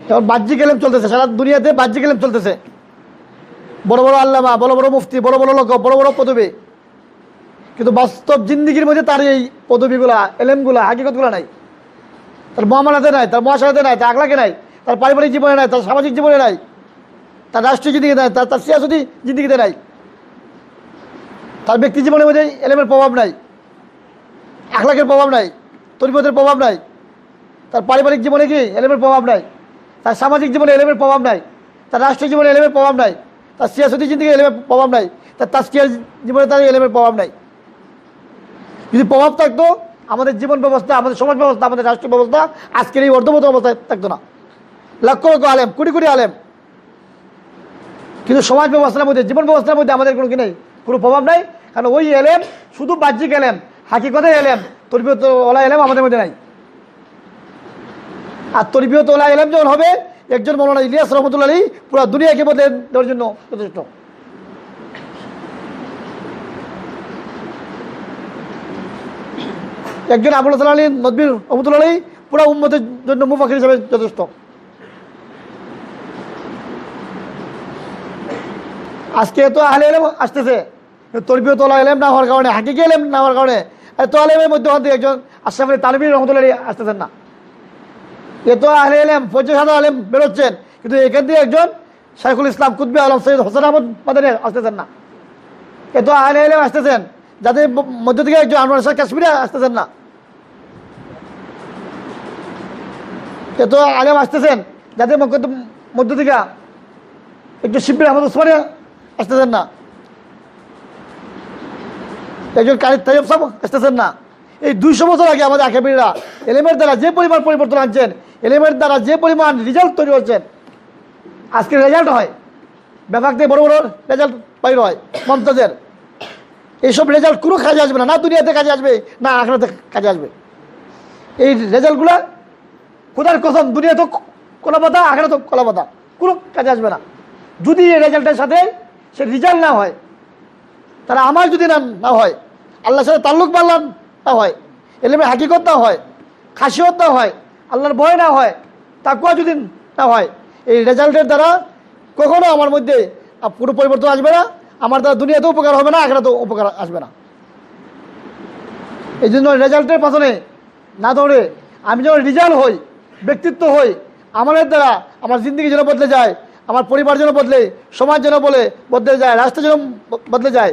এখন বাহ্যিক এলেম চলতেছে, সারা দুনিয়াতে বাহ্যিক এলেম চলতেছে, বড় বড় আল্লামা, বড় বড় মুফতি, বড় বড় লোক, বড় বড় পদবী, কিন্তু বাস্তব জিন্দিগির মধ্যে তার এই পদবীগুলা, এলেমগুলা, হাকিকতগুলো নাই। তার মুআমালাতে নাই, তার মুআশারাতে নাই, তার আখলাকে নাই, তার পারিবারিক জীবনে নাই, তার সামাজিক জীবনে নাই, তার রাষ্ট্রীয় জিন্দিগিতে নাই, তার সিয়াসতি জিন্দিগিতে নাই, তার ব্যক্তি জীবনের মধ্যে এলেমের প্রভাব নাই, আখলাকের প্রভাব নাই, তরিকতের প্রভাব নাই, তার পারিবারিক জীবনে কি এলেমের প্রভাব নাই, তার সামাজিক জীবনে এলেমের প্রভাব নাই, তার রাষ্ট্রীয় জীবনে এলেমের প্রভাব নাই, তার সিয়াসতি জিন্দিগি এলেমের প্রভাব নাই, তার তাজকিয়ার জীবনে তার এলেমের প্রভাব নাই। যদি প্রভাব থাকতো আমাদের জীবন ব্যবস্থা, আমাদের সমাজ ব্যবস্থা, আমাদের রাষ্ট্র ব্যবস্থা আজকের এই অর্ধবত অবস্থায় থাকতো না। লক্ষ লক্ষ আলেম, কোটি কোটি আলেম, কিন্তু সমাজ ব্যবস্থার মধ্যে, জীবন ব্যবস্থার মধ্যে আমাদের কোনো কি নেই, কোনো প্রভাব নাই। কারণ ওই এলেম শুধু বাহ্যিক এলেম, হাকিকতের এলেম, তরবিয়ত ওলা এলেম আমাদের মধ্যে নাই। আর তরবিয়ত ওলা এলেম যখন হবে, একজন মৌলানা ইলিয়াস রহমতুল্লাহ আলী পুরো দুনিয়াকে বদলে দেওয়ার জন্য যথেষ্ট। একজন আবুল হাসান আলী নদভীর রহমতুল্লাহ আলী পুরো উম্মতের জন্য মুফাকির হিসেবে যথেষ্ট। আজকে এত আহলে এলেম আসতেছে, তরবিয়ত ওলা এলেম না হওয়ার কারণে, হাকিকি এলেম না হওয়ার কারণে এত আলেমের মধ্যে একজন আশরাফ আলী তানভীর রহমতুল্লাহ আলী আসতেছেন না। এত আহলে এলেম, 50,000 আলেম বেরোচ্ছেন, কিন্তু এখান দিয়ে একজন শাইখুল ইসলাম কুতবী আলম সৈয়দ হোসেন আহমদ মাদানী আসতেছেন না। এত আহলে এলেম আসতেছেন, যাদের মধ্য থেকে একজন আনোয়ার শাহ কাশ্মীরে আসতেছেন না। এত আলেম আসতেছেন, যাদের মধ্য থেকে একজন শিববির আহমদ ওসমানী আসতেছেন না, একজন কারিদ তাইয়ব সাহেব আসতেছেন না। এই 200 বছর আগে আমাদের আকাবিররা এলেমের দ্বারা যে পরিমাণ পরিবর্তন আনছেন, এলেমের দ্বারা যে পরিমাণ রেজাল্ট তৈরি হচ্ছেন, আজকে রেজাল্ট হয় ব্যাপক থেকে বড় বড় রেজাল্ট বাইর হয় মমতাজের, এইসব রেজাল্ট কোনো কাজে আসবে না, না দুনিয়াতে কাজে আসবে, না আখিরাতে কাজে আসবে। এই রেজাল্টগুলো খোদার কসম দুনিয়া তো কলা পাতা, আখিরাত তো কলা পাতা, কোনো কাজে আসবে না যদি এই রেজাল্টের সাথে সে রেজাল্ট না হয়। তারা আমার যদি না হয়, আল্লাহর সাথে তাল্লুক বাড়লাম না হয়, এলেমের হাকিকত না হয়, খাসিয়ত না হয়, আল্লাহর ভয় না হয়, তাকওয়া যদি না হয়, এই রেজাল্টের দ্বারা কখনো আমার মধ্যে পুরো পরিবর্তন আসবে না, আমার দ্বারা দুনিয়াতেও উপকার হবে না, আখিরাতেও উপকার আসবে না। এই জন্য রেজাল্টের পেছনে না দৌড়ে আমি যখন রেজাল্ট হই, ব্যক্তিত্ব হই, আমাদের দ্বারা আমার জিন্দগি যেন বদলে যায়, আমার পরিবার যেন বদলে, সমাজ যেন বদলে যায়, রাষ্ট্র যেন বদলে যায়,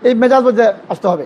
এই মেজাজ বদলে আসতে হবে।